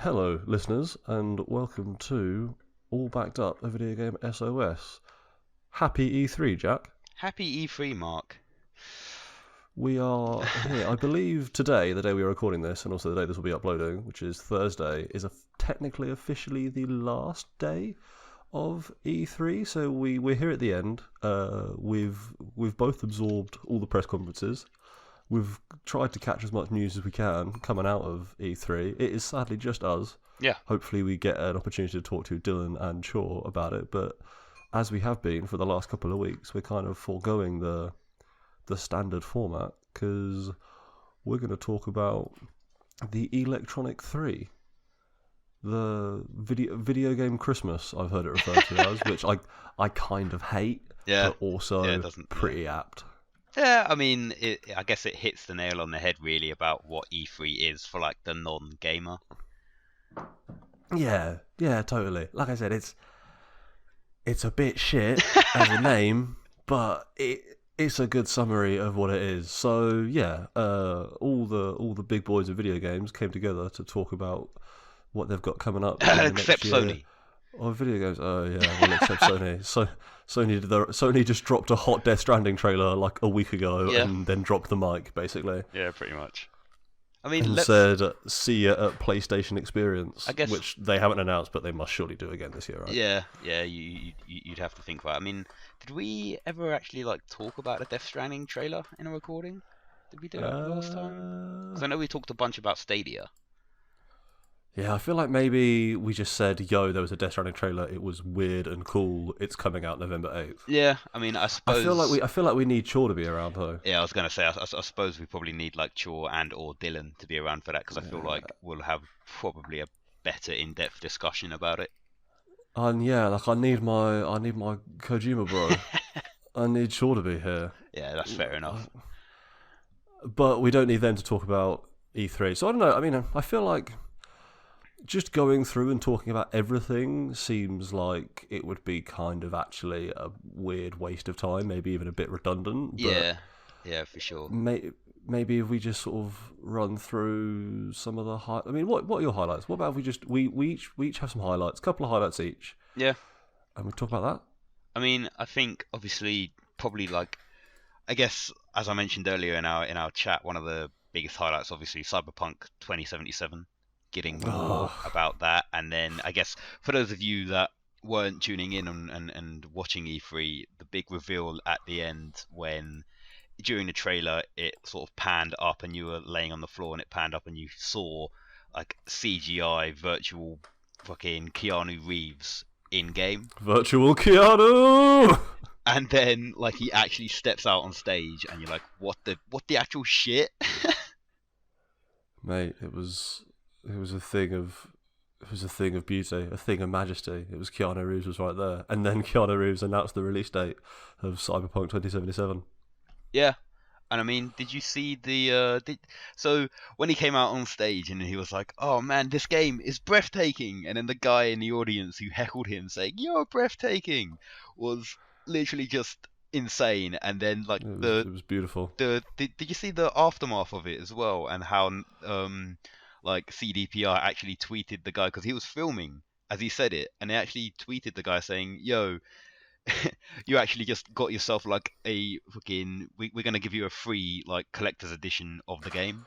Hello, listeners, and welcome to All Backed Up, a video game SOS. Happy E3, Jack. Happy E3, Mark. We are here. I believe today, the day we are recording this, and also the day this will be uploading, which is Thursday, is technically officially the last day of E3. So we're here at the end. We've both absorbed all the press conferences. We've tried to catch as much news as we can coming out of E3. It is sadly just us. Yeah. Hopefully we get an opportunity to talk to Dylan and Shaw about it, but as we have been for the last couple of weeks, we're kind of foregoing the standard format because we're going to talk about the Electronic 3, the video game Christmas, I've heard it referred to as, which I kind of hate, but also it doesn't, pretty apt. Yeah, I mean, I guess it hits the nail on the head really about what E3 is for like the non-gamer. Yeah, totally. Like I said, it's a bit shit as a name, but it's a good summary of what it is. So yeah, all the big boys of video games came together to talk about what they've got coming up in the Except next year. Sony. Oh, video games. Oh yeah, well except Sony. So Sony just dropped a hot Death Stranding trailer like a week ago, and then dropped the mic basically. Yeah, pretty much. I mean, and said, "See you at PlayStation Experience," I guess, which they haven't announced, but they must surely do again this year, right? Yeah. You'd have to think about it. I mean, did we ever actually like talk about the Death Stranding trailer in a recording? Did we do that last time? Because I know we talked a bunch about Stadia. Yeah, I feel like maybe we just said, "Yo, there was a Death Stranding trailer. It was weird and cool. It's coming out November 8th." Yeah, I mean, I suppose. I feel like we need Chaw to be around though. Yeah, I was gonna say, I suppose we probably need like Chaw and or Dylan to be around for that because I feel like we'll have probably a better in-depth discussion about it. And yeah, like I need my Kojima bro. I need Chaw to be here. Yeah, that's fair enough. But we don't need them to talk about E3. So I don't know. I mean, I feel like just going through and talking about everything seems like it would be kind of actually a weird waste of time, maybe even a bit redundant. But yeah, for sure. Maybe if we just sort of run through some of the I mean, what are your highlights? What about if we just we each have some highlights, a couple of highlights each. Yeah. And we talk about that. I mean, I think obviously probably like, I guess as I mentioned earlier in our chat, one of the biggest highlights obviously Cyberpunk 2077. Getting more about that, and then I guess for those of you that weren't tuning in and watching E3, the big reveal at the end when during the trailer it sort of panned up and you were laying on the floor and it panned up and you saw like CGI virtual fucking Keanu Reeves in game. Virtual Keanu. And then like he actually steps out on stage and you're like, what the actual shit? Mate, it was a thing of beauty, a thing of majesty. It was Keanu Reeves was right there, and then Keanu Reeves announced the release date of Cyberpunk 2077. Yeah, and I mean, did you see so when he came out on stage and he was like, "Oh man, this game is breathtaking," and then the guy in the audience who heckled him saying, "You're breathtaking," was literally just insane. And then like it was beautiful. Did you see the aftermath of it as well, and how like CDPR actually tweeted the guy because he was filming as he said it, and they actually tweeted the guy saying, "Yo, you actually just got yourself like a fucking we're gonna give you a free like collector's edition of the game."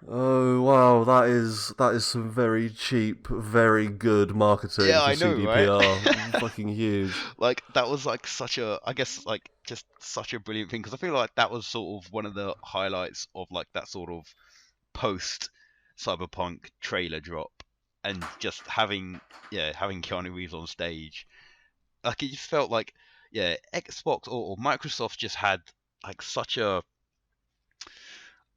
Oh wow, that is some very cheap, very good marketing for CDPR. Right? Fucking huge. Like that was like I guess like just such a brilliant thing because I feel like that was sort of one of the highlights of like that sort of post Cyberpunk trailer drop, and just having Keanu Reeves on stage, like it just felt like Xbox or Microsoft just had like such a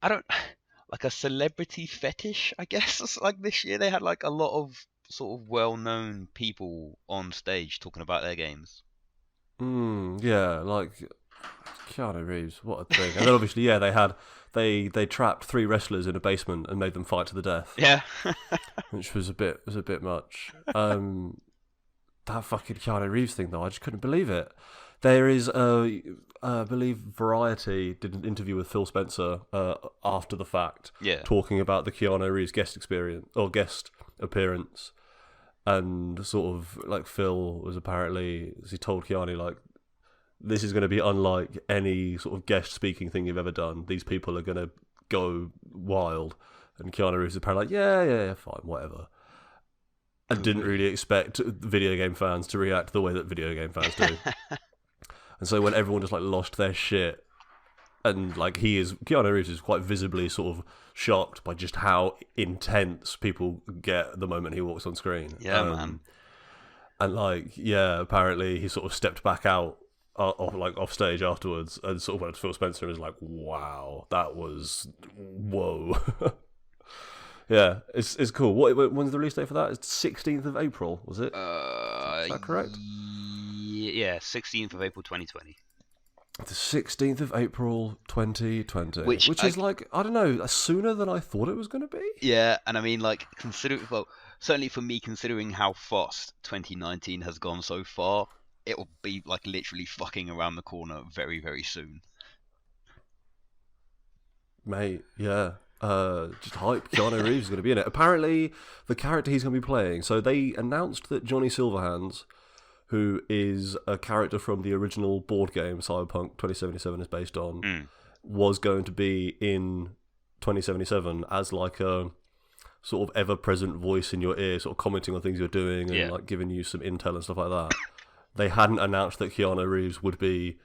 like a celebrity fetish, I guess. Like this year they had like a lot of sort of well-known people on stage talking about their games. Yeah, like Keanu Reeves, what a thing. And then obviously, they trapped 3 wrestlers in a basement and made them fight to the death. Yeah. Which was a bit much. That fucking Keanu Reeves thing though, I just couldn't believe it. There is I believe Variety did an interview with Phil Spencer after the fact, talking about the Keanu Reeves guest appearance, and sort of like Phil was apparently, as he told Keanu, like, this is going to be unlike any sort of guest speaking thing you've ever done. These people are going to go wild. And Keanu Reeves is apparently like, yeah, fine, whatever. And didn't really expect video game fans to react the way that video game fans do. And so when everyone just like lost their shit, and like Keanu Reeves is quite visibly sort of shocked by just how intense people get the moment he walks on screen. Yeah, man. And like, yeah, apparently he sort of stepped back out off stage afterwards and sort of went to Phil Spencer and was like, wow, that was whoa. Yeah, it's cool. When's the release date for that? It's 16th of April, was it? Is that correct? Yeah, 16th of April 2020. The 16th of April 2020. Which is like, I don't know, sooner than I thought it was going to be. Yeah, and I mean, like, certainly for me, considering how fast 2019 has gone so far, it will be like literally fucking around the corner very, very soon. Mate, yeah. Just hype. Keanu Reeves is going to be in it. Apparently, the character he's going to be playing. So they announced that Johnny Silverhands, who is a character from the original board game Cyberpunk 2077 is based on, was going to be in 2077 as like a sort of ever-present voice in your ear, sort of commenting on things you're doing and like giving you some intel and stuff like that. They hadn't announced that Keanu Reeves would be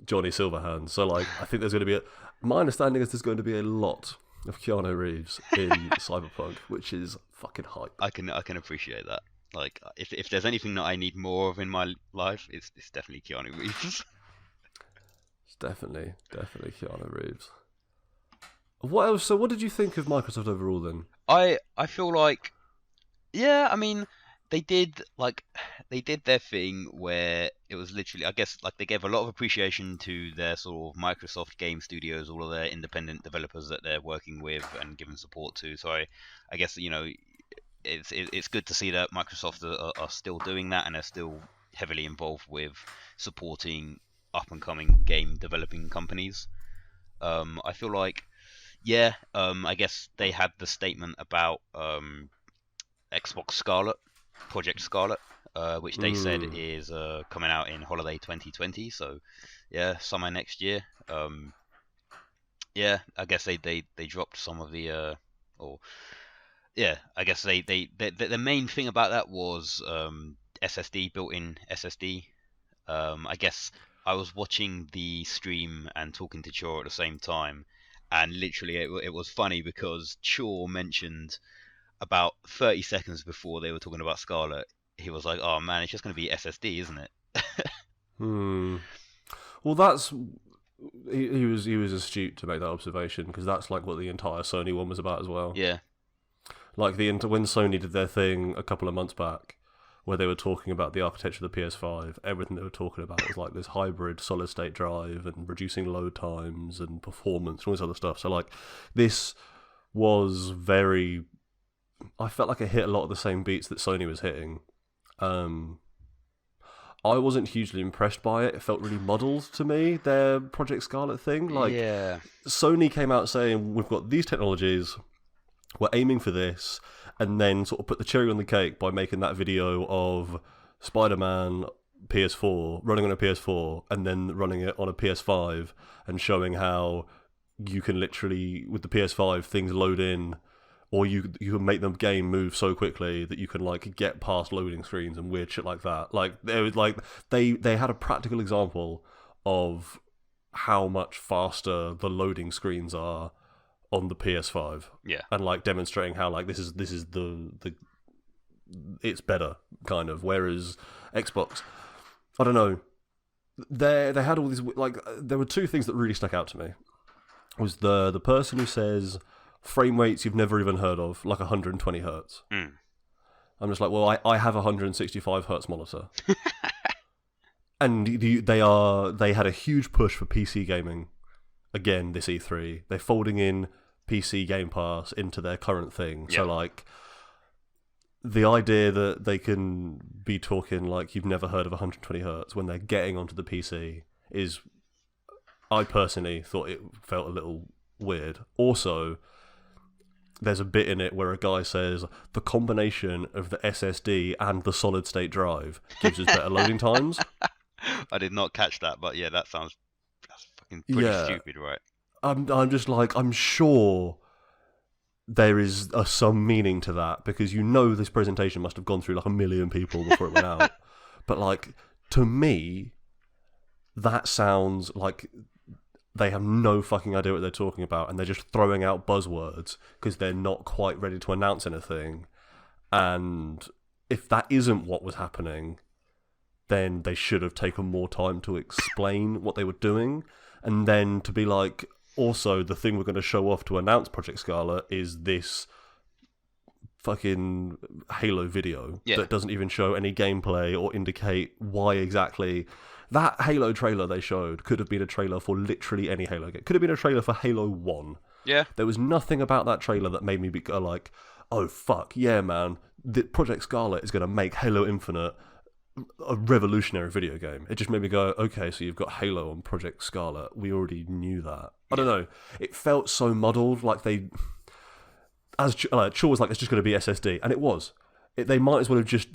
Johnny Silverhands. So, like, I think there's going to be my understanding is there's going to be a lot of Keanu Reeves in Cyberpunk, which is fucking hype. I can appreciate that. Like, if there's anything that I need more of in my life, it's definitely Keanu Reeves. It's definitely Keanu Reeves. What else? So, what did you think of Microsoft overall then? I feel like, yeah, I mean, they did their thing where it was literally, I guess, like they gave a lot of appreciation to their sort of Microsoft game studios, all of their independent developers that they're working with and giving support to. So I guess, you know, it's good to see that Microsoft are still doing that and are still heavily involved with supporting up and coming game developing companies. I feel like, yeah, I guess they had the statement about Xbox Scarlet, Project Scarlet, which they said is coming out in holiday 2020. So yeah, summer next year. Yeah, I guess they dropped some of the I guess the main thing about that was SSD, built-in SSD. I guess I was watching the stream and talking to Chor at the same time, and literally it was funny because Chor mentioned about 30 seconds before they were talking about Scarlet, he was like, "Oh man, it's just going to be SSD, isn't it?" Well, that's he was astute to make that observation, because that's like what the entire Sony one was about as well. Yeah. Like when Sony did their thing a couple of months back, where they were talking about the architecture of the PS5, everything they were talking about was like this hybrid solid-state drive and reducing load times and performance and all this other stuff. So like, this was very... I felt like it hit a lot of the same beats that Sony was hitting. I wasn't hugely impressed by it. It felt really muddled to me, their Project Scarlet thing. Like, yeah. Sony came out saying, we've got these technologies, we're aiming for this, and then sort of put the cherry on the cake by making that video of Spider-Man PS4, running on a PS4, and then running it on a PS5, and showing how you can literally, with the PS5, things load in, or you can make the game move so quickly that you can like get past loading screens and weird shit like that. Like, it was like they had a practical example of how much faster the loading screens are on the PS5. Yeah. And like demonstrating how like this is the it's better kind of. Whereas Xbox, I don't know. They had all these, like, there were two things that really stuck out to me. Was the person who says frame rates you've never even heard of, like 120 hertz. I'm just like, well, I have a 165 hertz monitor. And they had a huge push for PC gaming again this E3. They're folding in PC Game Pass into their current thing. Yeah. So like, the idea that they can be talking like you've never heard of 120 hertz when they're getting onto the PC is, I personally thought it felt a little weird. Also, there's a bit in it where a guy says the combination of the SSD and the solid state drive gives us better loading times. I did not catch that, but yeah, that's fucking pretty Yeah, stupid, right? I'm just like, I'm sure there is some meaning to that, because this presentation must have gone through like 1 million people before it went out. But like, to me, that sounds like they have no fucking idea what they're talking about, and they're just throwing out buzzwords because they're not quite ready to announce anything. And if that isn't what was happening, then they should have taken more time to explain what they were doing, and then to be like, also, the thing we're going to show off to announce Project Scarlet is this fucking Halo video that doesn't even show any gameplay or indicate why exactly. That Halo trailer they showed could have been a trailer for literally any Halo game. Could have been a trailer for Halo 1. Yeah. There was nothing about that trailer that made me go like, oh fuck, yeah man, the Project Scarlet is going to make Halo Infinite a revolutionary video game. It just made me go, okay, so you've got Halo on Project Scarlet. We already knew that. I don't know. It felt so muddled, like as Shaw was like, it's just going to be SSD, and it was. They might as well have just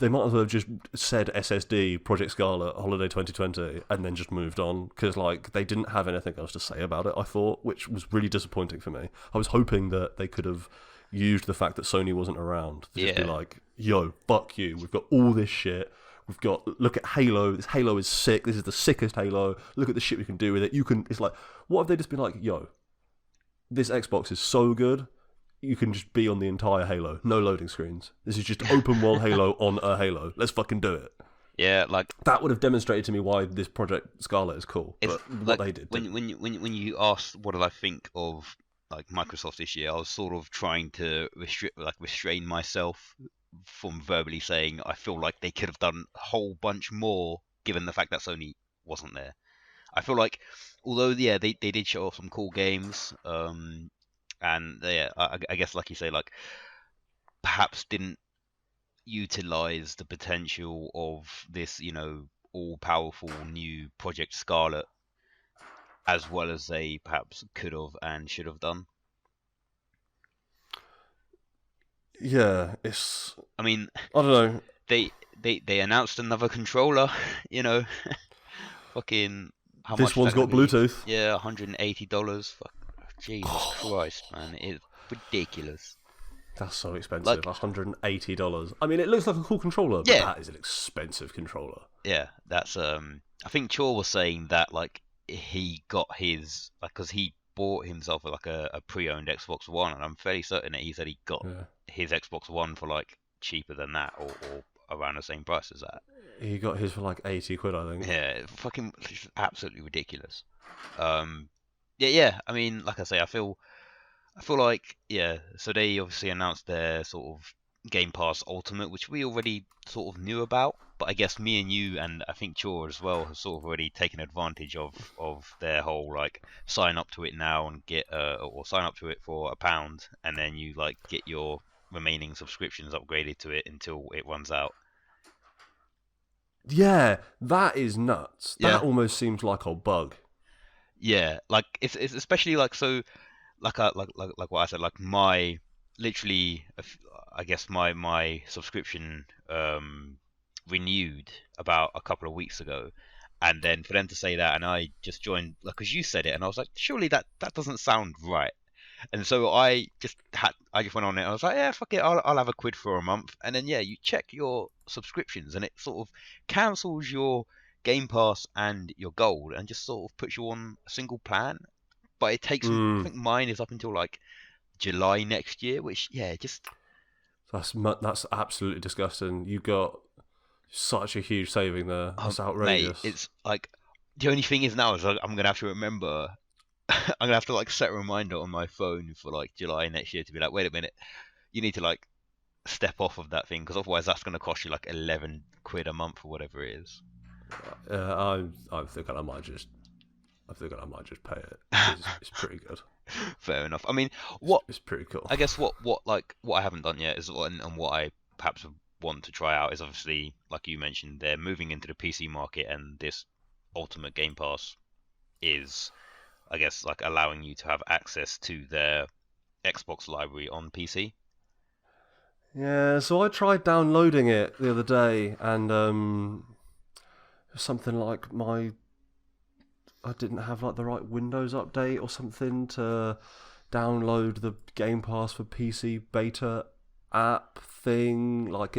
said SSD Project Scarlet Holiday 2020 and then just moved on, because like they didn't have anything else to say about it, I thought, which was really disappointing for me. I was hoping that they could have used the fact that Sony wasn't around to just be like, yo, fuck you, we've got all this shit, look at Halo, this Halo is sick, this is the sickest Halo, look at the shit we can do with it. It's like, what if they just been like, yo, this Xbox is so good, you can just be on the entire Halo, no loading screens. This is just open world Halo on a Halo. Let's fucking do it. Yeah, like that would have demonstrated to me why this Project Scarlet is cool. But what they did. When you asked what did I think of like Microsoft this year, I was sort of trying to restrain myself from verbally saying I feel like they could have done a whole bunch more, given the fact that Sony wasn't there. I feel like, although they did show off some cool games, and I guess like you say, like perhaps didn't utilize the potential of this, all-powerful new Project Scarlet as well as they perhaps could have and should have done. Yeah, I mean, I don't know. They announced another controller, fucking. How this much one's got Bluetooth. Yeah, $180. Fuck, Jesus Christ, man, it's ridiculous. That's so expensive. $180. I mean, it looks like a cool controller, but that is an expensive controller. Yeah, that's I think Chaw was saying that like he got his because he bought himself like a pre-owned Xbox One, and I'm fairly certain that he said he got his Xbox One for like cheaper than that, or around the same price as that. He got his for like 80 quid, I think. Yeah, fucking absolutely ridiculous. Yeah. I mean, like I say, I feel like so they obviously announced their sort of Game Pass Ultimate, which we already sort of knew about, but I guess me and you and I think Chaw as well have sort of already taken advantage of their whole like sign up to it now and get or sign up to it for £1 and then you like get your remaining subscriptions upgraded to it until it runs out. Yeah, that is nuts. That almost seems like a bug. Yeah, like it's especially like so. Like what I said, like my literally, I guess my subscription renewed about a couple of weeks ago, and then for them to say that, and I just joined, like, because you said it, and I was like, surely that doesn't sound right, and so I just went on it. I was like, yeah, fuck it, I'll have £1 for a month, and then you check your subscriptions, and it sort of cancels your Game Pass and your Gold, and just sort of puts you on a single plan. But it takes, I think mine is up until like July next year, which just that's absolutely disgusting. You got such a huge saving there. That's outrageous. Mate, it's like the only thing is now is like, I'm gonna have to remember. I'm gonna have to like set a reminder on my phone for like July next year to be like, wait a minute, you need to like step off of that thing because otherwise that's gonna cost you like £11 a month or whatever it is. I'm thinking I might just pay it. It's pretty good. Fair enough. I mean, it's pretty cool. I guess what I haven't done yet is and what I perhaps want to try out is obviously, like you mentioned, they're moving into the PC market, and this Ultimate Game Pass is, I guess, like allowing you to have access to their Xbox library on PC. Yeah, so I tried downloading it the other day, and something like I didn't have like the right Windows update or something to download the Game Pass for PC beta app thing. Like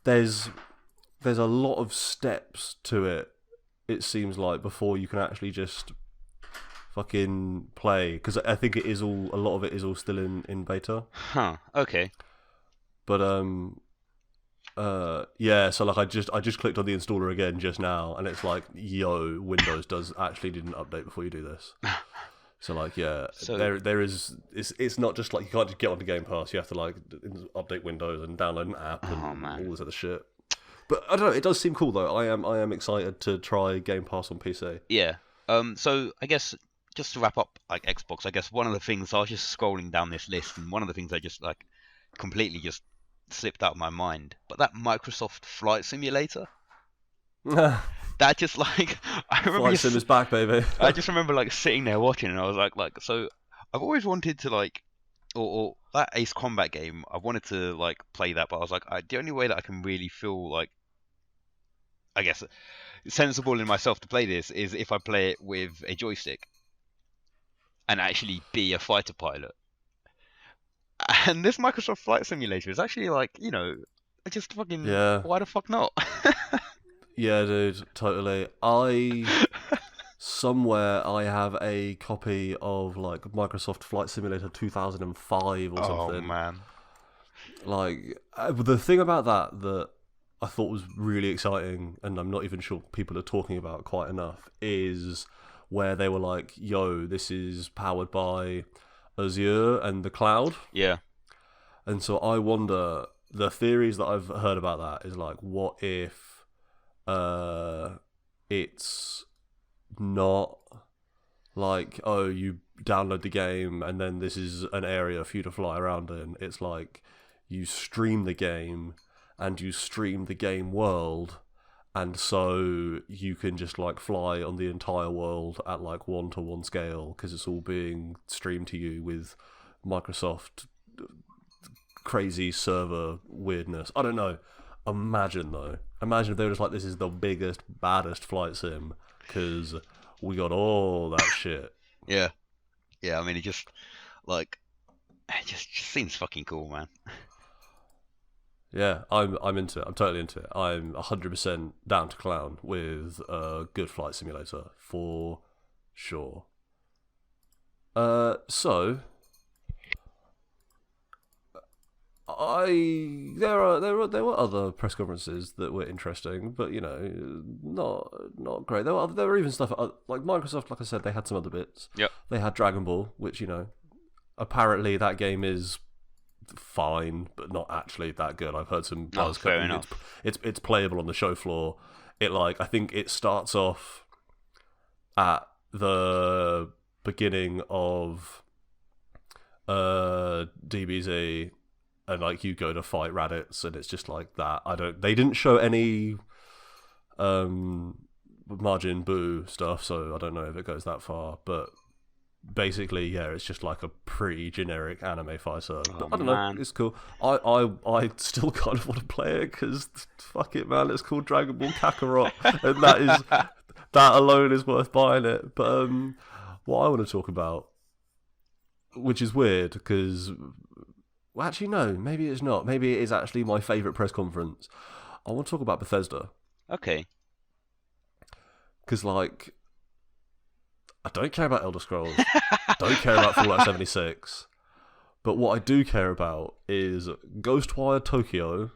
there's a lot of steps to it. It seems like before you can actually just fucking play, because I think a lot of it is all still in beta. Huh. Okay. But yeah, so like I just clicked on the installer again just now, and it's like, yo, Windows didn't update before you do this. So like, yeah, So- there is it's not just like you can't just get onto Game Pass. You have to like update Windows and download an app and Oh, man. all this other shit. But I don't know. It does seem cool though. I am excited to try Game Pass on PC. Yeah. So I guess just to wrap up, like Xbox, I guess one of the things I was just scrolling down this list, and one of the things I just like completely just slipped out of my mind, but that Microsoft Flight Simulator, that just like I remember Flight just, Sim is back, baby. I just remember like sitting there watching, and I was like, so I've always wanted to like, or that Ace Combat game, I wanted to like play that, but I was like, the only way that I can really feel like, I guess, sensible in myself to play this is if I play it with a joystick and actually be a fighter pilot. And this Microsoft Flight Simulator is actually like, just fucking, Yeah. why the fuck not? Yeah, dude, totally. Somewhere I have a copy of like Microsoft Flight Simulator 2005 or something. Oh man. Like the thing about that I thought was really exciting, and I'm not even sure people are talking about quite enough, is where they were like, yo, this is powered by Azure and the cloud. Yeah. And so I wonder, the theories that I've heard about that is like, what if it's not like, oh, you download the game and then this is an area for you to fly around in. It's like you stream the game and you stream the game world, and so you can just like fly on the entire world at like 1-to-1 scale because it's all being streamed to you with Microsoft crazy server weirdness. I don't know. Imagine if they were just like, this is the biggest, baddest flight sim because we got all that shit. Yeah. Yeah, I mean, it just seems fucking cool, man. Yeah, I'm into it. I'm totally into it. I'm 100% down to clown with a good flight simulator for sure. So there were other press conferences that were interesting, but not great. There were even stuff like Microsoft. Like I said, they had some other bits. Yep. They had Dragon Ball, which apparently that game is fine, but not actually that good. I've heard some buzz. Fair enough. It's playable on the show floor. I think it starts off at the beginning of DBZ, and like you go to fight Raditz, and it's just like that. They didn't show any Majin Buu stuff, so I don't know if it goes that far, but basically, yeah, it's just like a pretty generic anime fighter. But I don't know, it's cool. I still kind of want to play it because fuck it, man, it's called Dragon Ball Kakarot, and that alone is worth buying it. But what I want to talk about, which is weird because, well, actually no, maybe it's not. Maybe it is actually my favourite press conference. I want to talk about Bethesda. Okay. Because like, I don't care about Elder Scrolls. Don't care about Fallout 76. But what I do care about is Ghostwire Tokyo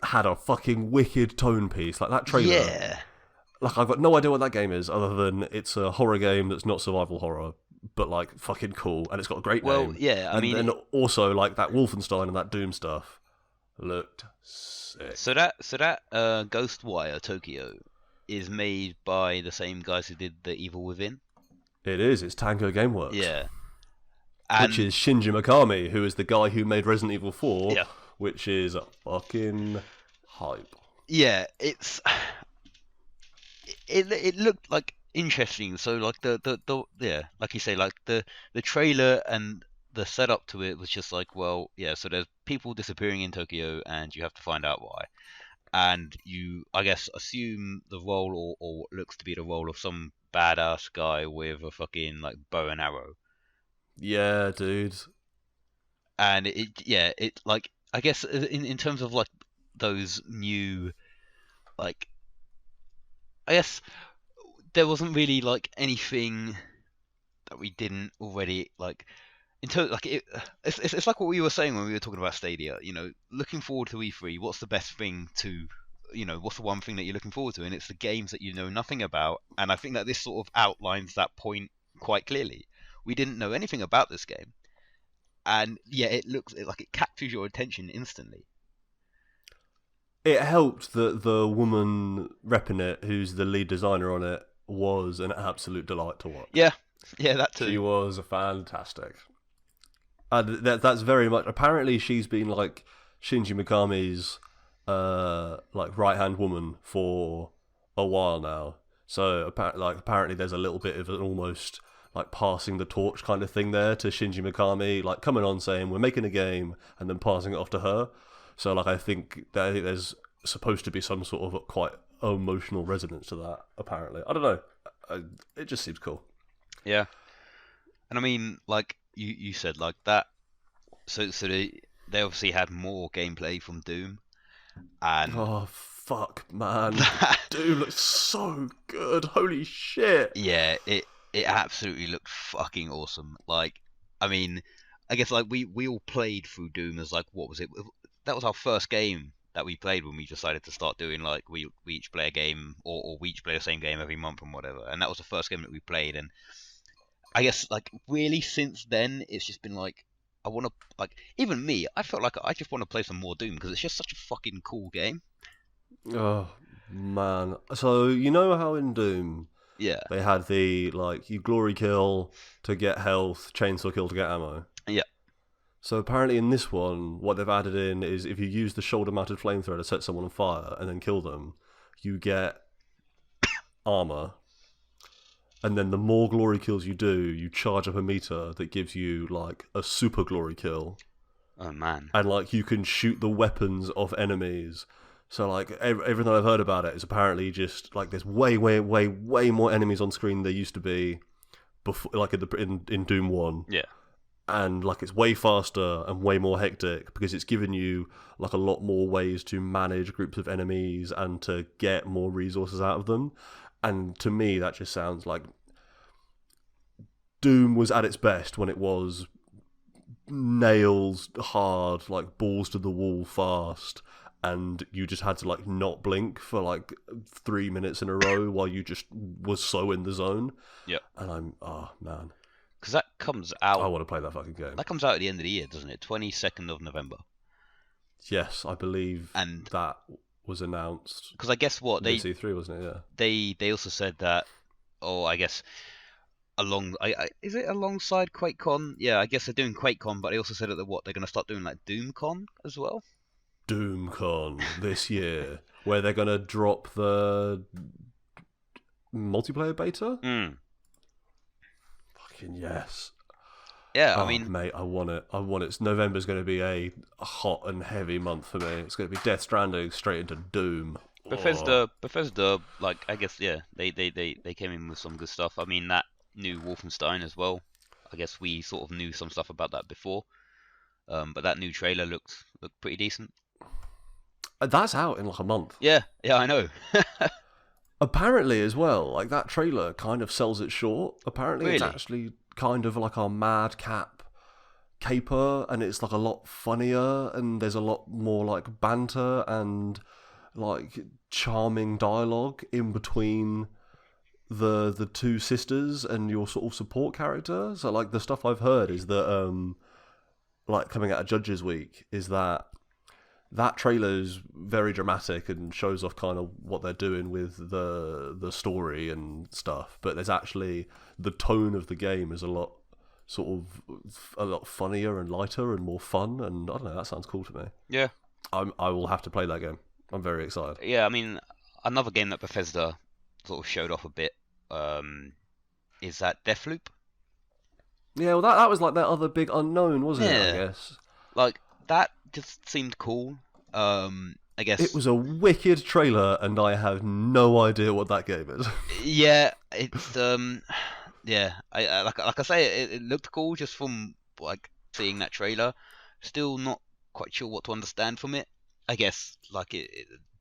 had a fucking wicked tone piece. Like that trailer. Yeah. Like I've got no idea what that game is other than it's a horror game that's not survival horror, but like fucking cool, and it's got a great name. Well, yeah, I mean, and also like that Wolfenstein and that Doom stuff looked sick. So that Ghostwire Tokyo is made by the same guys who did The Evil Within. It is. It's Tango Gameworks. Yeah. Which is Shinji Mikami, who is the guy who made Resident Evil 4, Yeah. which is fucking hype. Yeah, it looked like interesting. So like the yeah, like you say, like the trailer and the setup to it was just like, well, yeah. So there's people disappearing in Tokyo, and you have to find out why. And you, I guess, assume the role, or what looks to be the role of some badass guy with a fucking like bow and arrow. Yeah, dude. And yeah, it like I guess in terms of like those new like I guess there wasn't really like anything that we didn't already like in terms like it's like what we were saying when we were talking about Stadia. You know, looking forward to E3, what's the best thing to what's the one thing that you're looking forward to? And it's the games that you know nothing about. And I think that this sort of outlines that point quite clearly. We didn't know anything about this game, and yeah, it looks like it captures your attention instantly. It helped that the woman repping it, who's the lead designer on it, was an absolute delight to watch. Yeah, yeah, that too. She was fantastic. And that's very much. Apparently, she's been like Shinji Mikami's like right hand woman for a while now. So apparently, there's a little bit of an almost like passing the torch kind of thing there to Shinji Mikami, like coming on saying we're making a game and then passing it off to her. So like I think there's supposed to be some sort of quite emotional resonance to that. Apparently, I don't know. It just seems cool. Yeah, and I mean, like you said, like that. So they obviously had more gameplay from Doom, and Oh fuck, man! Doom looks so good. Holy shit! yeah, it absolutely looked fucking awesome. Like, I mean, I guess like we all played through Doom as like what was it? That was our first game that we played when we decided to start doing like we each play a game or we each play the same game every month and whatever. And that was the first game that we played. And I guess like really since then it's just been like I want to like even me. I felt like I just want to play some more Doom because it's just such a fucking cool game. Oh man! So you know how in Doom Yeah, they had the like you glory kill to get health, chainsaw kill to get ammo. yeah, So apparently in this one, what they've added in is if you use the shoulder-mounted flamethrower to set someone on fire and then kill them, you get armor. And then the more glory kills you do, you charge up a meter that gives you like a super glory kill. oh man, And like you can shoot the weapons of enemies. So like everything I've heard about it is apparently just like there's way more enemies on screen than there used to be before, like in Doom 1. yeah, And like it's way faster and way more hectic because it's given you like a lot more ways to manage groups of enemies and to get more resources out of them. And to me that just sounds like Doom was at its best when it was nails hard, like balls to the wall fast, and you just had to like not blink for like 3 minutes in a row while you just was so in the zone. yeah. And oh man, Because that comes I out. want to play that fucking game. That comes out at the end of the year, doesn't it? 22nd of November. Yes, I believe And that was announced. because I guess what This E3, wasn't it? Yeah. they also said that, or I guess is it alongside QuakeCon? Yeah, I guess they're doing QuakeCon, but they also said that they're going to start doing like DoomCon as well. DoomCon this year, where they're gonna drop the multiplayer beta. Mm. Fucking yes. Yeah, Oh, I mean, mate, I want it. November's going to be a hot and heavy month for me. It's going to be Death Stranding straight into Doom. Bethesda, like I guess, yeah, they came in with some good stuff. I mean, that new Wolfenstein as well. I guess we sort of knew some stuff about that before, but that new trailer looked pretty decent. That's out in like a month. Yeah, I know. Apparently, as well, like that trailer kind of sells it short. Apparently, it's Really? actually kind of like a madcap caper, and it's like a lot funnier, and there's a lot more like banter and like charming dialogue in between the two sisters and your sort of support character. So like the stuff I've heard is that like coming out of Judges Week is that trailer is very dramatic and shows off kind of what they're doing with the story and stuff. But there's actually the tone of the game is a lot funnier and lighter and more fun. And I don't know, that sounds cool to me. Yeah. I will have to play that game. I'm very excited. Yeah, I mean, another game that Bethesda sort of showed off a bit is that Deathloop? Yeah, well, that was like that other big unknown, wasn't it? I Yeah, guess like that just seemed cool. I it guess was a wicked trailer, and I have no idea what that game is. yeah, it's yeah. Like I say, it looked cool just from like seeing that trailer. Still not quite sure what to understand from it. I guess like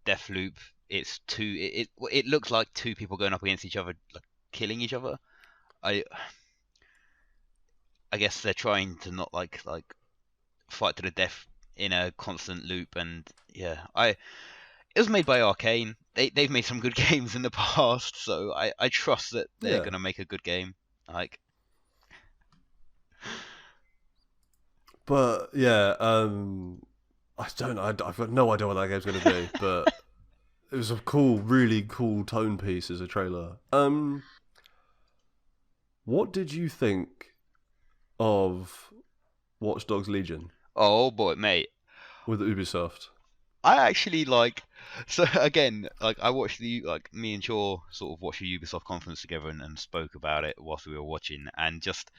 Deathloop. It's two. It looks like two people going up against each other, like killing each other. I I guess they're trying to not like fight to the death in a constant loop, and yeah, it was made by Arcane. They've made some good games in the past, so I trust that they're Yeah, gonna make a good game. Like but yeah, I don't know. I've got no idea what that game's going to be, but it was a cool, really cool tone piece as a trailer. What did you think of Watch Dogs Legion oh boy, mate, with Ubisoft? I actually like. So again, like I watched me and Shaw sort of watched the Ubisoft conference together and spoke about it whilst we were watching, and just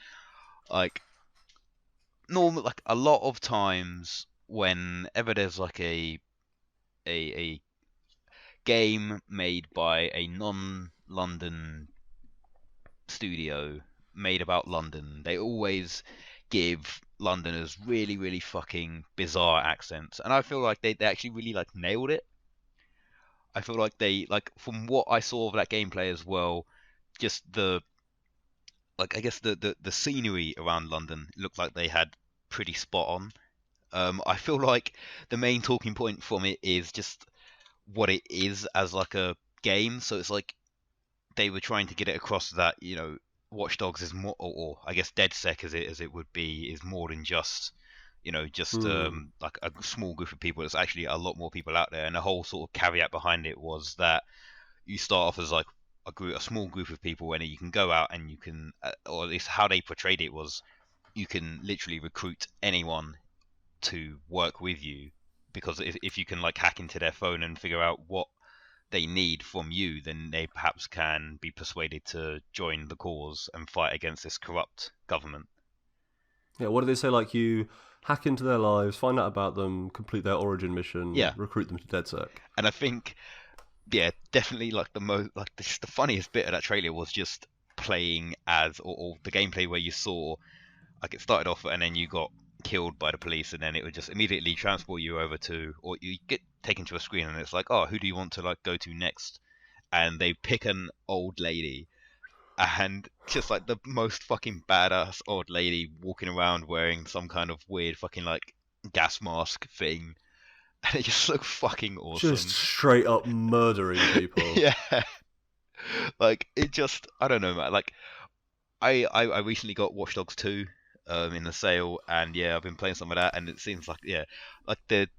like normal, like a lot of times whenever there's like a game made by a non-London studio made about London, they always give Londoners really, really fucking bizarre accents, and I feel like they actually really like nailed it. I feel like they like from what I saw of that gameplay as well, just the like I guess the scenery around London looked like they had pretty spot on. I feel like the main talking point from it is just what it is as like a game. So it's like they were trying to get it across that Watch Dogs is more, or I guess DedSec as it would be, is more than just just Hmm. like a small group of people. It's actually a lot more people out there, and the whole sort of caveat behind it was that you start off as like a small group of people, and you can go out and you can, or at least how they portrayed it was, you can literally recruit anyone to work with you because if you can like hack into their phone and figure out what they need from you, then they perhaps can be persuaded to join the cause and fight against this corrupt government. Yeah, what do they say? Like you hack into their lives, find out about them, complete their origin Yeah, mission, recruit them to DedSec. and I think yeah, definitely like the funniest bit of that trailer was just playing as or the gameplay where you saw like it started off and then you got killed by the police and then it would just immediately transport you over to or you get taken to a screen and it's like, oh, who do you want to like go to next, and they pick an old lady, and just like the most fucking badass old lady walking around wearing some kind of weird fucking like gas mask thing, and it just looked fucking Just awesome. straight up murdering people. Yeah, like it just, I don't know, man. Like I recently got Watch Dogs 2 in the sale, and yeah, I've been playing some of that, and it seems like yeah, like the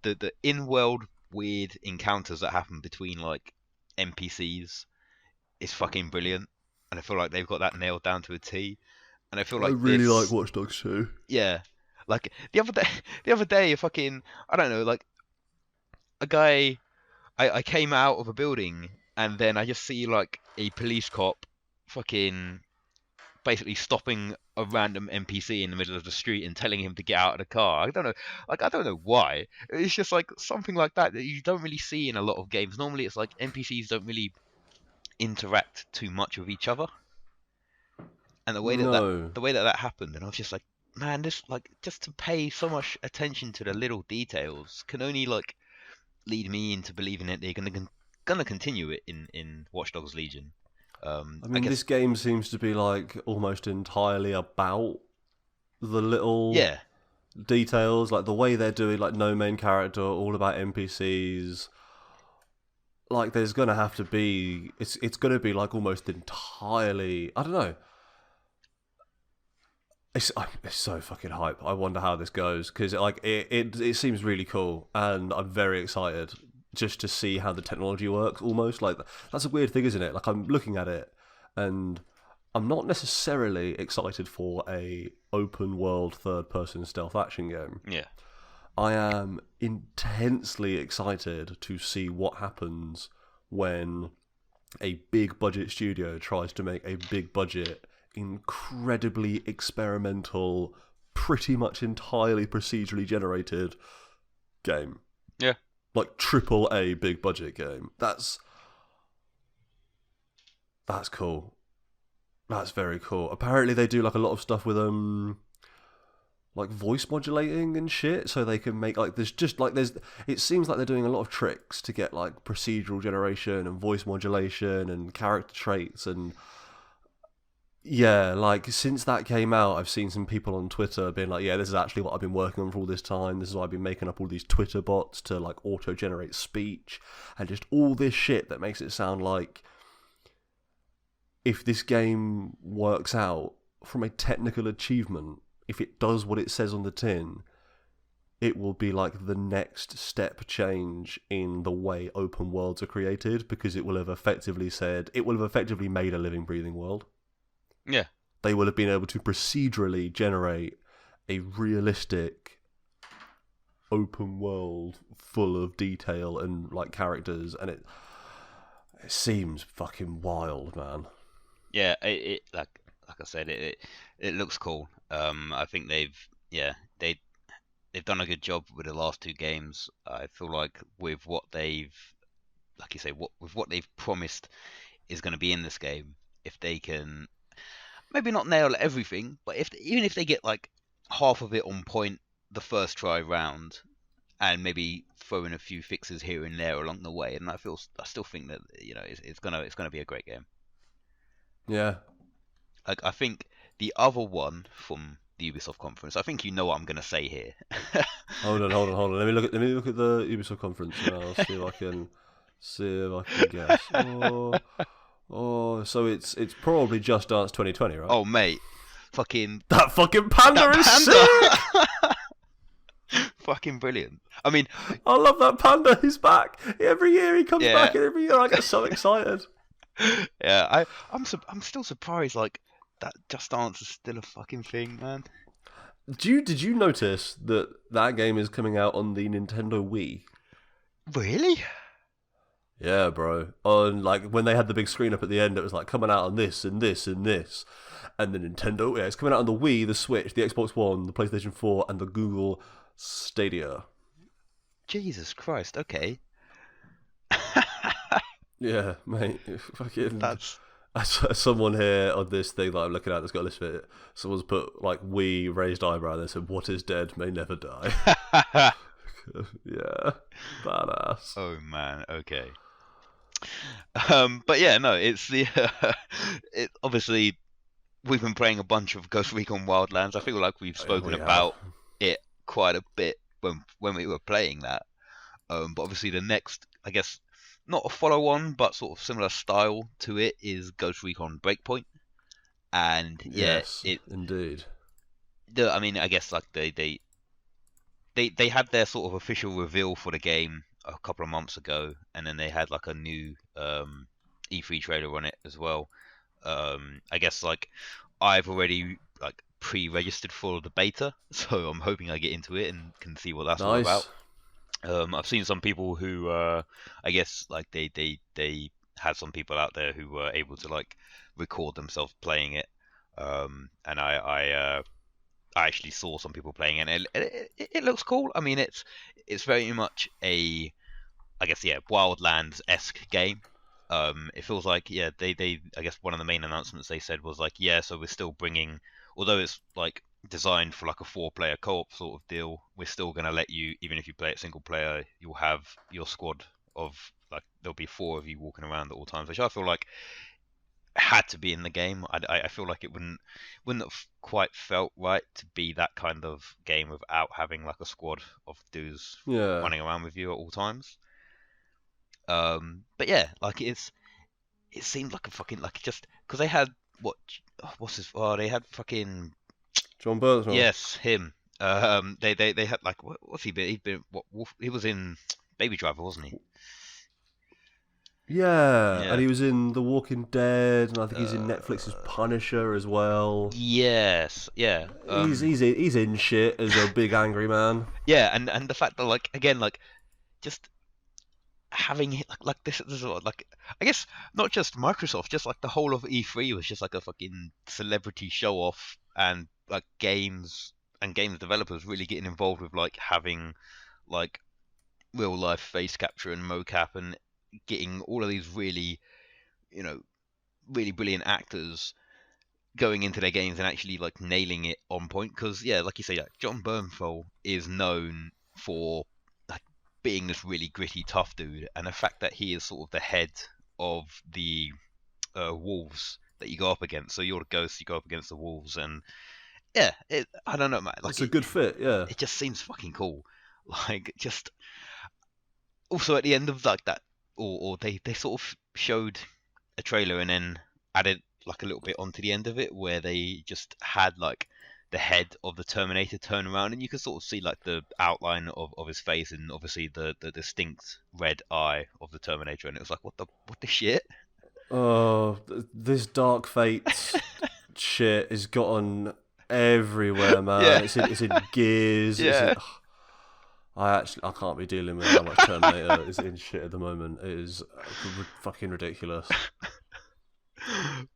in-world weird encounters that happen between like NPCs is fucking brilliant, and I feel like they've got that nailed down to a T. And I feel I like really like this, Watch Dogs 2. yeah, like the other day, the other day, a fucking, I don't know, like a guy, I came out of a building, and then I just see like a police cop, fucking basically stopping a random NPC in the middle of the street and telling him to get out of the car. I don't know, like I don't know why. It's just like something like that that you don't really see in a lot of games. Normally, it's like NPCs don't really interact too much with each other, and No. the way that happened, and I was just like, man, this like just to pay so much attention to the little details can only like lead me into believing that they're gonna continue it in Watch Dogs Legion. I I mean, this guess game seems to be like almost entirely about the little yeah, details, like the way they're doing, like no main character, all about NPCs. Like, there's gonna have to be, it's gonna be like almost entirely. I don't know. It's so fucking hype. I wonder how this goes because like it seems really cool, and I'm very excited just to see how the technology works. Almost like that's a weird thing, isn't it? Like I'm looking at it, and I'm not necessarily excited for a open world third person stealth action game. yeah, I am intensely excited to see what happens when a big budget studio tries to make a big budget, incredibly experimental, pretty much entirely procedurally generated game. Yeah. Like triple A big budget game. That's cool. That's very cool. Apparently they do like a lot of stuff with like voice modulating and shit, so they can make like it seems like they're doing a lot of tricks to get like procedural generation and voice modulation and character traits. And yeah, like since that came out, I've seen some people on Twitter being like, yeah, this is actually what I've been working on for all this time. This is why I've been making up all these Twitter bots to like auto generate speech and just all this shit that makes it sound like if this game works out from a technical achievement, if it does what it says on the tin, it will be like the next step change in the way open worlds are created, because it will have effectively made a living, breathing world. Yeah. They will have been able to procedurally generate a realistic open world full of detail and like characters, and it seems fucking wild, man. Yeah, it like I said, it looks cool. I think they've done a good job with the last two games. I feel like with what they've, like you say, with what they've promised is going to be in this game, if they can maybe not nail everything, but even if they get like half of it on point the first try round, and maybe throw in a few fixes here and there along the way, and I still think that it's gonna be a great game. Yeah. Like, I think the other one from the Ubisoft conference, I think you know what I'm gonna say here. Hold on. Let me look at the Ubisoft conference and I'll see if I can guess. So it's probably Just Dance 2020, right? Oh mate, that fucking panda is sick. Fucking brilliant. I mean, I love that panda. He's back every year. He comes back, and every year I get so excited. Yeah, I'm still surprised like that Just Dance is still a fucking thing, man. Did you notice that game is coming out on the Nintendo Wii? Really? Yeah, bro. On like when they had the big screen up at the end, it was like coming out on this and this and this, and the Nintendo. Yeah, it's coming out on the Wii, the Switch, the Xbox One, the PlayStation 4, and the Google Stadia. Jesus Christ. Okay. Yeah, mate. Fucking. That's someone here on this thing that I'm looking at that's got a list of it. Someone's put like "we" raised eyebrow. They said, "What is dead may never die." Yeah, badass. Oh man. Okay. But yeah, no, it's the it obviously we've been playing a bunch of Ghost Recon Wildlands. I feel like we've spoken about it quite a bit when we were playing that. But obviously the next, I guess, not a follow-on, but sort of similar style to it is Ghost Recon Breakpoint. And yeah, yes, indeed. I mean, I guess like they had their sort of official reveal for the game a couple of months ago, and then they had like a new E3 trailer on it as well. I guess like I've already like pre-registered for the beta, so I'm hoping I get into it and can see what that's all about. I've seen some people who I guess like they had some people out there who were able to like record themselves playing it, and I actually saw some people playing it, and it looks cool. I mean, it's very much a, I guess, yeah, Wildlands-esque game. It feels like, yeah, they I guess one of the main announcements they said was like, yeah, so we're still bringing, although it's like designed for like a 4-player co-op sort of deal, we're still going to let you, even if you play it single player, you'll have your squad of like, there'll be 4 of you walking around at all times, which I feel like had to be in the game. I feel like it wouldn't have quite felt right to be that kind of game without having like a squad of dudes running around with you at all times. But yeah, like it seemed like a fucking, like, just because they had they had fucking John Bernthal. Yes, him. They had like, what's he been? He was in Baby Driver, wasn't he? Yeah, and he was in The Walking Dead, and I think he's in Netflix's Punisher as well. Yes, yeah. He's in shit as a big angry man. Yeah, and the fact that like, again, like, just having like this is like I guess not just Microsoft, just like the whole of E3 was just like a fucking celebrity show off, and like games and games developers really getting involved with like having like real life face capture and mocap and getting all of these really, you know, really brilliant actors going into their games and actually like nailing it on point. Because yeah, like you say, like, John Bernthal is known for like being this really gritty, tough dude, and the fact that he is sort of the head of the wolves that you go up against. So you're the ghost, you go up against the wolves, and yeah, I don't know, man. Like It's a good fit, yeah. it just seems fucking cool. Like just also at the end of like that, or they sort of showed a trailer and then added like a little bit onto the end of it where they just had like the head of the Terminator turn around and you could sort of see like the outline of his face and obviously the distinct red eye of the Terminator, and it was like what the shit. Oh, this Dark Fate shit has gotten everywhere, man. Yeah. It's in Gears. It's Yeah. in, I can't be dealing with how much Terminator is in shit at the moment. It is fucking ridiculous.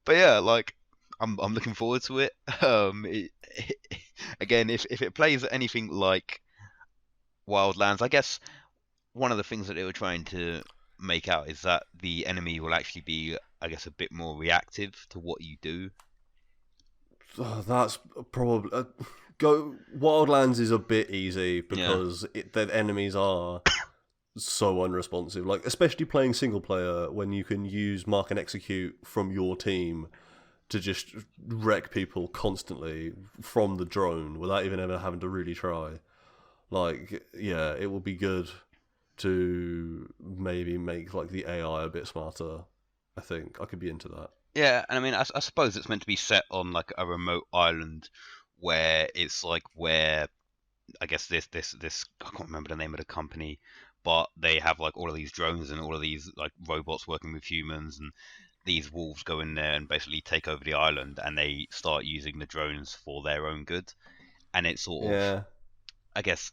But yeah, like I'm looking forward to it. Again, if it plays anything like Wildlands, I guess one of the things that they were trying to make out is that the enemy will actually be, I guess, a bit more reactive to what you do. Oh, that's probably go. Wildlands is a bit easy because the enemies are so unresponsive. Like especially playing single player when you can use mark and execute from your team to just wreck people constantly from the drone without even ever having to really try. Like, yeah, it will be good to maybe make like the AI a bit smarter. I think I could be into that. Yeah, and I mean, I suppose it's meant to be set on like a remote island where it's like where I guess this I can't remember the name of the company, but they have like all of these drones and all of these like robots working with humans, and these wolves go in there and basically take over the island, and they start using the drones for their own good, and it sort of Yeah. I guess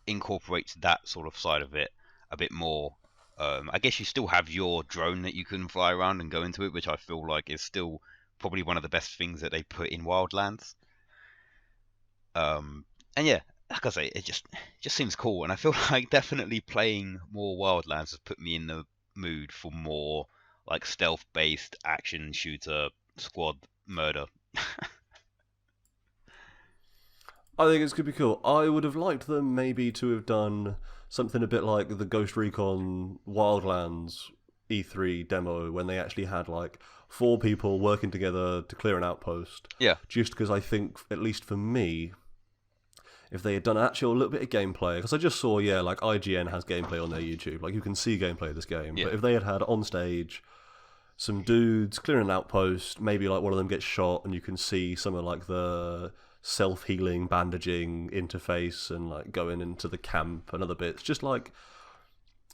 incorporates that sort of side of it a bit more. I guess you still have your drone that you can fly around and go into it, which I feel like is still probably one of the best things that they put in Wildlands. And yeah, like I say, it just seems cool, and I feel like definitely playing more Wildlands has put me in the mood for more like stealth-based action shooter squad murder. I think it's going to be cool. I would have liked them maybe to have done something a bit like the Ghost Recon Wildlands E3 demo when they actually had like 4 people working together to clear an outpost. Yeah, Just because I think, at least for me, if they had done actually a little bit of gameplay, because I just saw, yeah, like IGN has gameplay on their YouTube, like you can see gameplay of this game. Yeah. But if they had on stage some dudes clearing an outpost, maybe like one of them gets shot, and you can see some of like the self-healing bandaging interface and like going into the camp and other bits, just a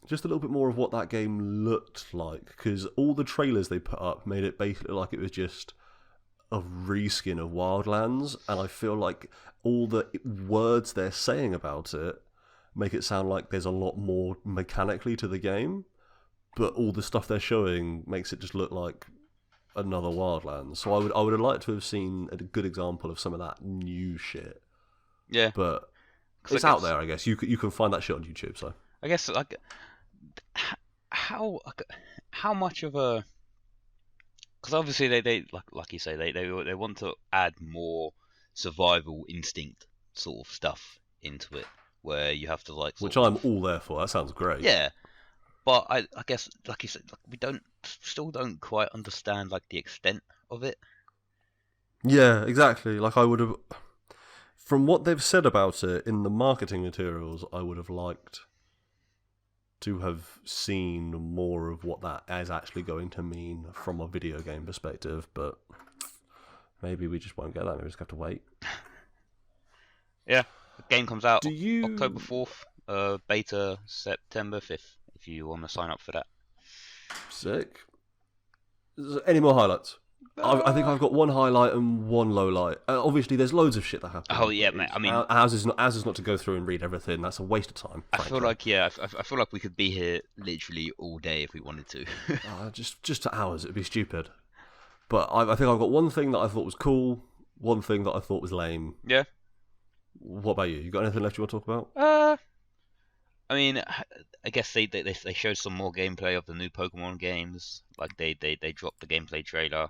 little bit more of what that game looked like, because all the trailers they put up made it basically like it was just a reskin of Wildlands, and I feel like all the words they're saying about it make it sound like there's a lot more mechanically to the game, but all the stuff they're showing makes it just look like another Wildlands. So I would have liked to have seen a good example of some of that new shit. yeah. But 'Cause it's out there, I guess. You can find that shit on YouTube. So I guess like how much of a, because obviously they like you say they want to add more survival instinct sort of stuff into it where you have to like which sort I'm of, all there for. That sounds great. yeah, but I guess like you said, like, we still don't quite understand like the extent of it. Yeah, exactly. Like I would have, from what they've said about it in the marketing materials, I would have liked to have seen more of what that is actually going to mean from a video game perspective, but maybe we just won't get that. Maybe we just have to wait. Yeah, the game comes out Do you... October 4th, beta September 5th. If you want to sign up for that. Sick. Is there any more highlights? I think I've got one highlight and one low light. Obviously, there's loads of shit that happens. Oh yeah, mate. I mean, ours is not to go through and read everything. That's a waste of time. I feel like I feel like we could be here literally all day if we wanted to. Just to hours, it'd be stupid. But I think I've got one thing that I thought was cool, one thing that I thought was lame. Yeah. What about you? You got anything left you want to talk about? I mean, I guess they showed some more gameplay of the new Pokemon games. Like they dropped the gameplay trailer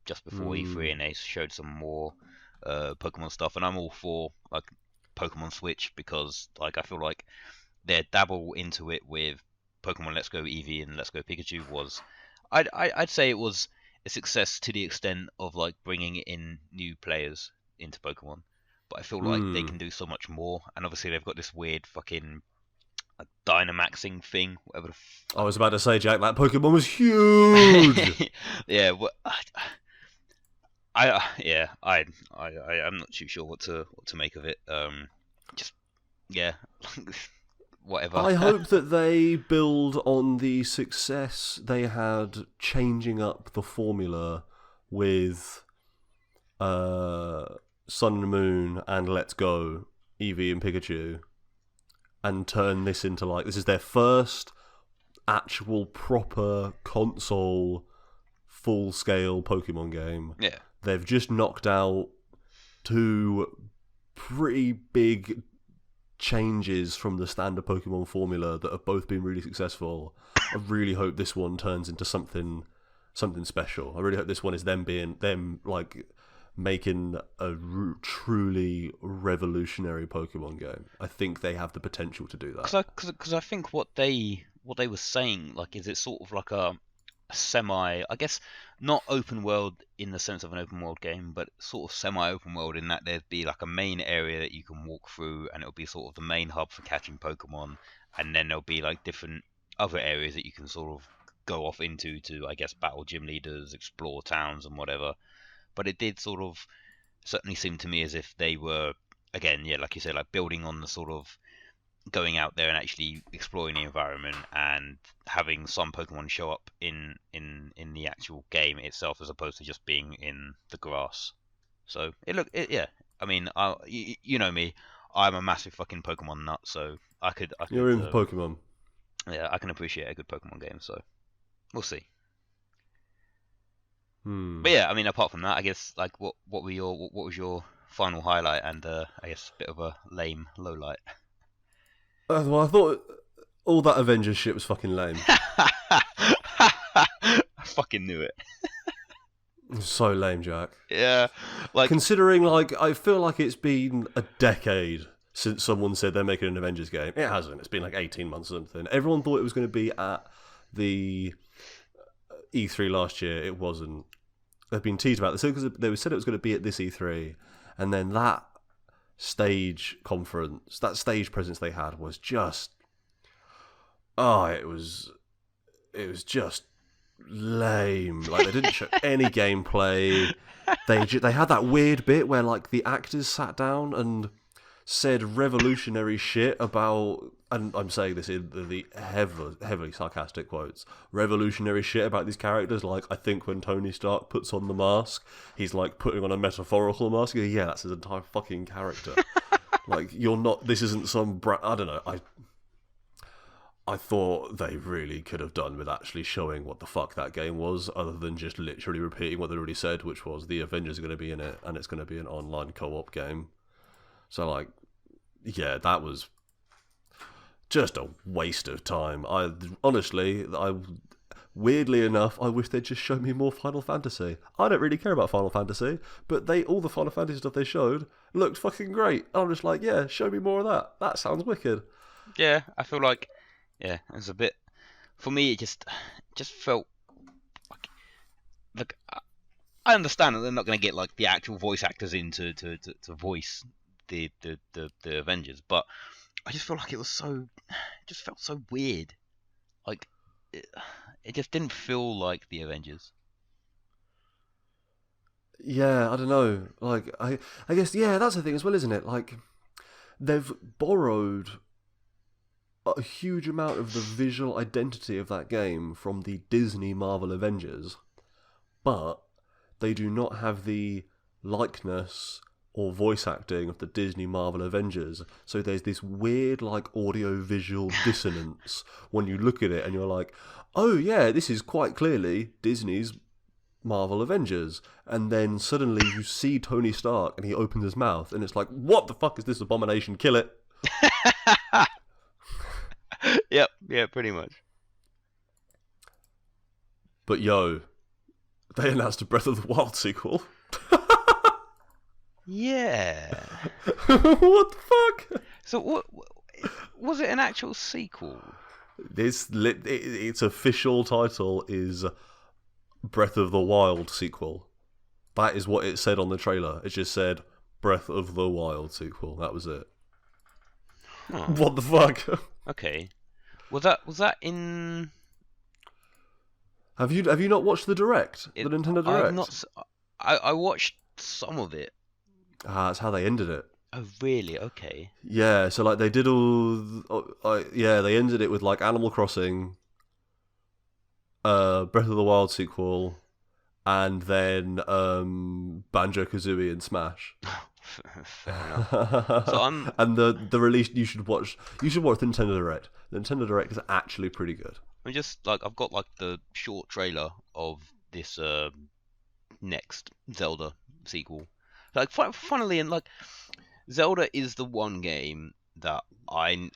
just before E3, and they showed some more Pokemon stuff. And I'm all for like Pokemon Switch because like I feel like their dabble into it with Pokemon Let's Go Eevee and Let's Go Pikachu was, I'd say it was a success to the extent of like bringing in new players into Pokemon. But I feel like they can do so much more, and obviously they've got this weird fucking Dynamaxing thing, whatever. I was about to say, Jack, that Pokemon was huge. Yeah, I'm not too sure what to make of it. Just yeah, whatever. I hope that they build on the success they had changing up the formula with Sun and Moon and Let's Go, Eevee and Pikachu, and turn this into like, this is their first actual proper console full-scale Pokemon game. Yeah. They've just knocked out two pretty big changes from the standard Pokemon formula that have both been really successful. I really hope this one turns into something special. I really hope this one is them like making a truly revolutionary Pokemon game. I think they have the potential to do that. Because I think what they were saying, like, is it's sort of like a semi, I guess, not open world in the sense of an open world game, but sort of semi-open world in that there'd be like a main area that you can walk through, and it'll be sort of the main hub for catching Pokemon, and then there'll be like different other areas that you can sort of go off into to, I guess, battle gym leaders, explore towns and whatever. But it did sort of certainly seem to me as if they were, again, yeah, like you said, like building on the sort of going out there and actually exploring the environment and having some Pokemon show up in the actual game itself as opposed to just being in the grass. So yeah. I mean, you know me, I'm a massive fucking Pokemon nut, so I could. You're in for Pokemon. Yeah, I can appreciate a good Pokemon game. So we'll see. But yeah, I mean, apart from that, I guess like what was your final highlight and I guess a bit of a lame low light. Well, I thought all that Avengers shit was fucking lame. I fucking knew it. So lame, Jack. Yeah, like considering like I feel like it's been a decade since someone said they're making an Avengers game. It hasn't. It's been like 18 months or something. Everyone thought it was going to be at the E3 last year. It wasn't. They've been teased about this because they said it was going to be at this E3, and then that stage conference, that stage presence they had was just, it was just lame. Like they didn't show any gameplay. They had that weird bit where like the actors sat down and said revolutionary shit about, and I'm saying this in the heavily sarcastic quotes, revolutionary shit about these characters. Like, I think when Tony Stark puts on the mask, he's like putting on a metaphorical mask. Yeah, that's his entire fucking character. Like, you're not, this isn't some, I don't know, I thought they really could have done with actually showing what the fuck that game was, other than just literally repeating what they already said, which was the Avengers are going to be in it, and it's going to be an online co-op game. So, like, yeah, that was just a waste of time. Weirdly enough, I wish they'd just show me more Final Fantasy. I don't really care about Final Fantasy, but all the Final Fantasy stuff they showed looked fucking great. I'm just like, yeah, show me more of that. That sounds wicked. Yeah, I feel like, yeah, it was a bit, for me, it just felt like I understand that they're not going to get like the actual voice actors in to voice the Avengers, but I just feel like it just felt so weird. Like it just didn't feel like the Avengers. Yeah, I don't know. Like I guess yeah, that's the thing as well, isn't it? Like they've borrowed a huge amount of the visual identity of that game from the Disney Marvel Avengers, but they do not have the likeness or voice acting of the Disney Marvel Avengers. So there's this weird like audio-visual dissonance when you look at it and you're like, oh yeah, this is quite clearly Disney's Marvel Avengers. And then suddenly you see Tony Stark and he opens his mouth and it's like, what the fuck is this abomination? Kill it. Yep, yeah, pretty much. But yo, they announced a Breath of the Wild sequel. Yeah. What the fuck? So what was it? An actual sequel? Its official title is Breath of the Wild sequel. That is what it said on the trailer. It just said Breath of the Wild sequel. That was it. Huh. What the fuck? Okay. Was that in? Have you not watched the Direct? The Nintendo Direct? I've not. I watched some of it. That's how they ended it. Oh really? Okay. Yeah, so like they did they ended it with like Animal Crossing, Breath of the Wild sequel, and then Banjo-Kazooie and Smash. Fair enough. So I'm. And the release you should watch the Nintendo Direct. The Nintendo Direct is actually pretty good. I'm just like I've got like the short trailer of this next Zelda sequel. Like funnily, and like Zelda is the one game that I'm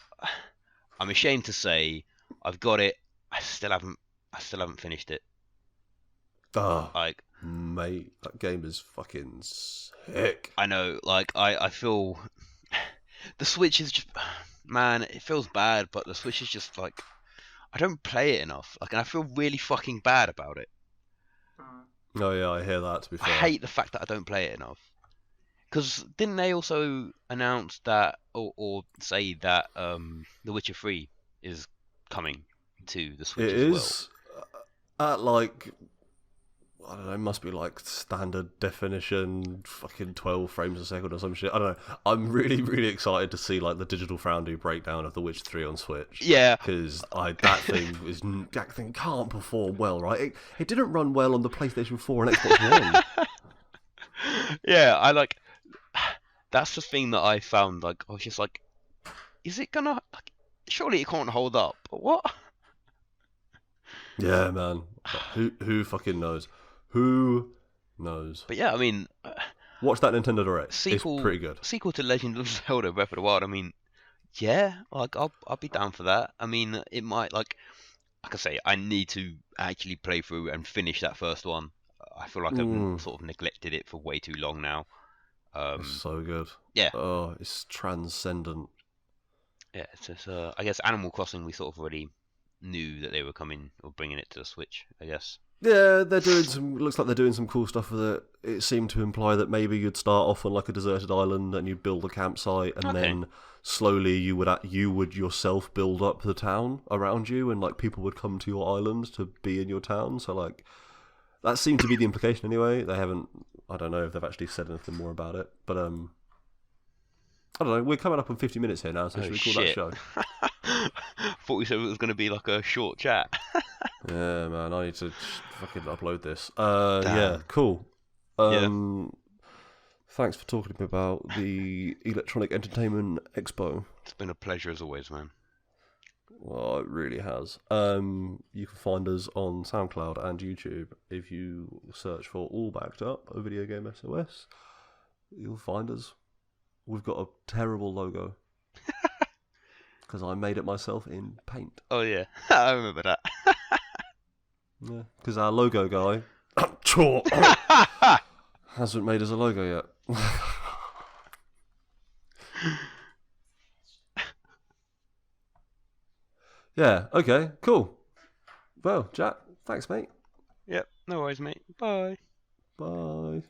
ashamed to say I've got it. I still haven't finished it. Oh, Like, mate, that game is fucking sick. I know, like I feel the Switch is just, man, it feels bad, but the Switch is just like I don't play it enough. Like, and I feel really fucking bad about it. Oh yeah, I hear that. To be I fair, hate the fact that I don't play it enough. Because didn't they also announce that, or say that The Witcher 3 is coming to the Switch it as well? is at like, I don't know, it must be like standard definition, fucking 12 frames a second or some shit. I don't know. I'm really, really excited to see like the Digital Foundry breakdown of The Witcher 3 on Switch. Yeah. Because that thing can't perform well, right? It didn't run well on the PlayStation 4 and Xbox One. Yeah, I like. That's the thing that I found. Like, I was just like, is it gonna? Like, surely it can't hold up. What? Yeah, man. Who fucking knows? Who knows? But yeah, I mean, Watch that Nintendo Direct. sequel. It's pretty good. Sequel to Legend of Zelda: Breath of the Wild. I mean, yeah, like I'll be down for that. I mean, it might like I say, I need to actually play through and finish that first one. I feel like I've sort of neglected it for way too long now. It's so good. Yeah. Oh, it's transcendent. Yeah, it's just, I guess Animal Crossing, we sort of already knew that they were coming or bringing it to the Switch, I guess. Yeah, they're doing some. Looks like they're doing some cool stuff with it. It seemed to imply that maybe you'd start off on like a deserted island and you'd build a campsite, and then slowly you would yourself build up the town around you, and like people would come to your island to be in your town. So like that seemed to be the implication anyway. They haven't. I don't know if they've actually said anything more about it, but I don't know. We're coming up on 50 minutes here now, so should we call that show? Thought we said it was going to be like a short chat. Yeah, man, I need to fucking upload this. Yeah, cool. Thanks for talking to me about the Electronic Entertainment Expo. It's been a pleasure as always, man. Well, it really has. You can find us on SoundCloud and YouTube. If you search for All Backed Up, a video game SOS, you'll find us. We've got a terrible logo. Because I made it myself in Paint. Oh, yeah. I remember that. Yeah, because our logo guy hasn't made us a logo yet. Yeah, okay, cool. Well, Jack, thanks, mate. Yep, no worries, mate. Bye. Bye.